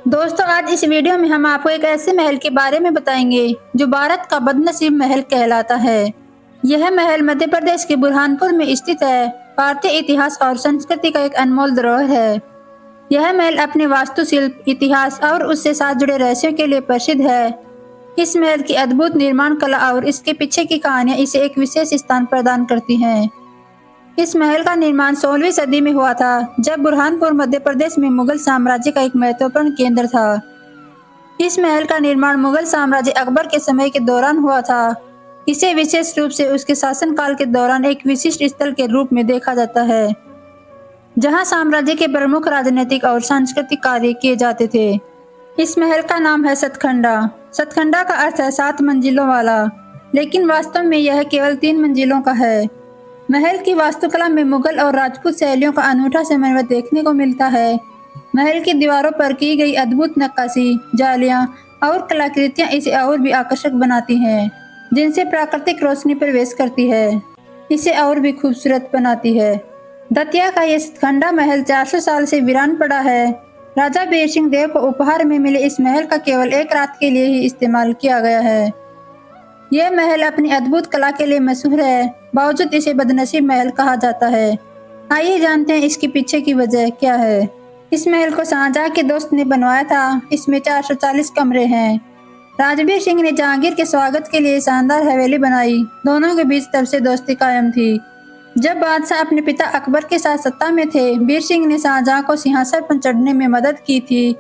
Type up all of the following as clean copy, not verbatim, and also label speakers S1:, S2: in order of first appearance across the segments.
S1: दोस्तों, आज इस वीडियो में हम आपको एक ऐसे महल के बारे में बताएंगे जो भारत का बदनसीब महल कहलाता है। यह महल मध्य प्रदेश के बुरहानपुर में स्थित है। भारतीय इतिहास और संस्कृति का एक अनमोल धरोहर है। यह महल अपने वास्तुशिल्प, इतिहास और उससे साथ जुड़े रहस्यों के लिए प्रसिद्ध है। इस महल की अद्भुत निर्माण कला और इसके पीछे की कहानियां इसे एक विशेष स्थान प्रदान करती हैं। इस महल का निर्माण 16वीं सदी में हुआ था, जब बुरहानपुर मध्य प्रदेश में मुगल साम्राज्य का एक महत्वपूर्ण केंद्र था। इस महल का निर्माण मुगल साम्राज्य अकबर के समय के दौरान हुआ था। इसे विशेष रूप से उसके शासनकाल के दौरान एक विशिष्ट स्थल के रूप में देखा जाता है, जहां साम्राज्य के प्रमुख राजनीतिक और सांस्कृतिक कार्य किए जाते थे। इस महल का नाम है सतखंडा। सतखंडा का अर्थ है 7 मंजिलों वाला, लेकिन वास्तव में यह केवल 3 मंजिलों का है। महल की वास्तुकला में मुगल और राजपूत शैलियों का अनूठा समन्वय देखने को मिलता है। महल की दीवारों पर की गई अद्भुत नक्काशी, जालियां और कलाकृतियां इसे और भी आकर्षक बनाती हैं, जिनसे प्राकृतिक रोशनी प्रवेश करती है, इसे और भी खूबसूरत बनाती है। दतिया का यह सतखंडा महल 400 साल से वीरान पड़ा है। राजा बीर सिंह देव को उपहार में मिले इस महल का केवल एक रात के लिए ही इस्तेमाल किया गया है। यह महल अपनी अद्भुत कला के लिए मशहूर है, बावजूद इसे बदनसीब महल कहा जाता है। आइए जानते हैं इसके पीछे की वजह क्या है। इस महल को शाहजहां के दोस्त ने बनवाया था। इसमें 440 कमरे हैं। राजवीर सिंह ने जहांगीर के स्वागत के लिए शानदार हवेली बनाई। दोनों के बीच तब से दोस्ती कायम थी। जब बादशाह अपने पिता अकबर के साथ सत्ता में थे, बीर सिंह ने शाहजहां को सिंहासन पर चढ़ने में मदद की थी।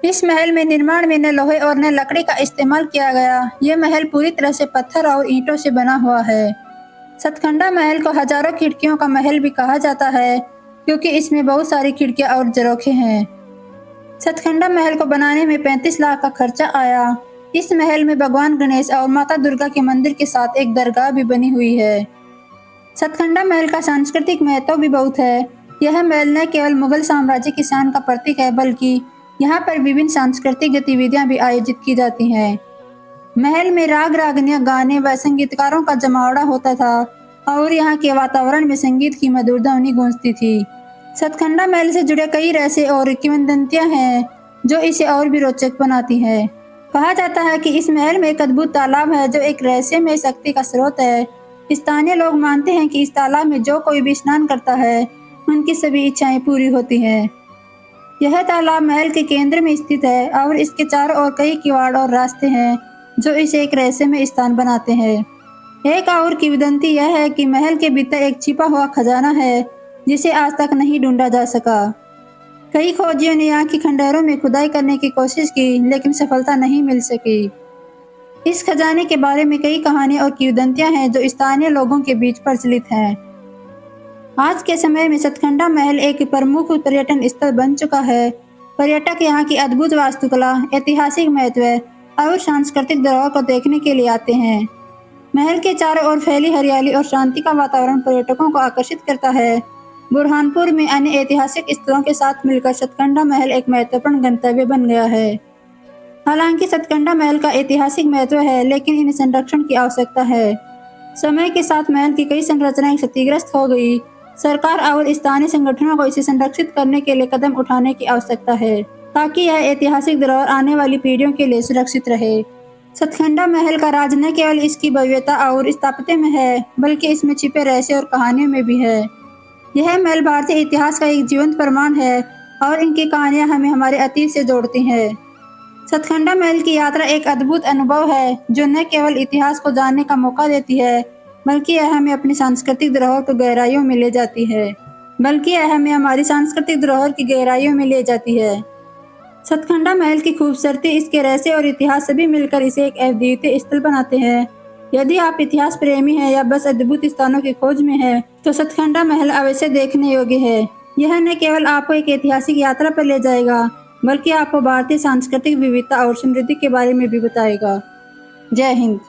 S1: इस महल में निर्माण में न लोहे और न लकड़ी का इस्तेमाल किया गया। यह महल पूरी तरह से पत्थर और ईंटों से बना हुआ है। सतखंडा महल को हजारों खिड़कियों का महल भी कहा जाता है, क्योंकि इसमें बहुत सारी खिड़कियां और झरोखे हैं। सतखंडा महल को बनाने में 35 लाख का खर्चा आया। इस महल में भगवान गणेश और माता दुर्गा के मंदिर के साथ एक दरगाह भी बनी हुई है। सतखंडा महल का सांस्कृतिक महत्व भी बहुत है। यह महल न केवल मुगल साम्राज्य की शान का प्रतीक है, बल्कि यहाँ पर विभिन्न सांस्कृतिक गतिविधियां भी आयोजित की जाती हैं। महल में राग रागनियां, गाने व संगीतकारों का जमावड़ा होता था और यहाँ के वातावरण में संगीत की मधुर ध्वनि गूंजती थी। सतखंडा महल से जुड़े कई रहस्य और किंवदंतियां हैं, जो इसे और भी रोचक बनाती हैं। कहा जाता है कि इस महल में एक अद्भुत तालाब है, जो एक रहस्यमय शक्ति का स्रोत है। स्थानीय लोग मानते हैं कि इस तालाब में जो कोई भी स्नान करता है, उनकी सभी इच्छाएं पूरी होती हैं। यह तालाब महल के केंद्र में स्थित है और इसके चारों ओर कई किवाड़ और रास्ते हैं, जो इसे एक रहस्यमय स्थान बनाते हैं। एक और किंवदंती यह है कि महल के भीतर एक छिपा हुआ खजाना है, जिसे आज तक नहीं ढूंढा जा सका। कई खोजियों ने यहाँ की खंडहरों में खुदाई करने की कोशिश की, लेकिन सफलता नहीं मिल सकी। इस खजाने के बारे में कई कहानियां और किंवदंतियां हैं, जो स्थानीय लोगों के बीच प्रचलित हैं। आज के समय में सतखंडा महल एक प्रमुख पर्यटन स्थल बन चुका है। पर्यटक यहाँ की अद्भुत वास्तुकला, ऐतिहासिक महत्व और सांस्कृतिक धरोहर को देखने के लिए आते हैं। महल के चारों ओर फैली हरियाली और शांति का वातावरण पर्यटकों को आकर्षित करता है। बुरहानपुर में अन्य ऐतिहासिक स्थलों के साथ मिलकर सतखंडा महल एक महत्वपूर्ण गंतव्य बन गया है। हालांकि सतखंडा महल का ऐतिहासिक महत्व है, लेकिन इन्हें संरक्षण की आवश्यकता है। समय के साथ महल की कई संरचनाएं क्षतिग्रस्त हो गई। सरकार और स्थानीय संगठनों को इसे संरक्षित करने के लिए कदम उठाने की आवश्यकता है, ताकि यह ऐतिहासिक धरोहर आने वाली पीढ़ियों के लिए सुरक्षित रहे। सतखंडा महल का राज न केवल इसकी भव्यता और स्थापत्य में है, बल्कि इसमें छिपे रहस्य और कहानियों में भी है। यह महल भारतीय इतिहास का एक जीवंत प्रमाण है और इनकी कहानियां हमें हमारे अतीत से जोड़ती हैं। सतखंडा महल की यात्रा एक अद्भुत अनुभव है, जो न केवल इतिहास को जानने का मौका देती है, बल्कि यह हमें अपनी सांस्कृतिक धरोहर को गहराइयों में ले जाती है। सतखंडा महल की खूबसूरती, इसके रहस्य और इतिहास सभी मिलकर इसे एक अद्वितीय स्थल बनाते हैं। यदि आप इतिहास प्रेमी हैं या बस अद्भुत स्थानों की खोज में हैं, तो सतखंडा महल अवश्य देखने योग्य है। यह न केवल आपको एक ऐतिहासिक यात्रा पर ले जाएगा, बल्कि आपको भारतीय सांस्कृतिक विविधता और समृद्धि के बारे में भी बताएगा। जय हिंद।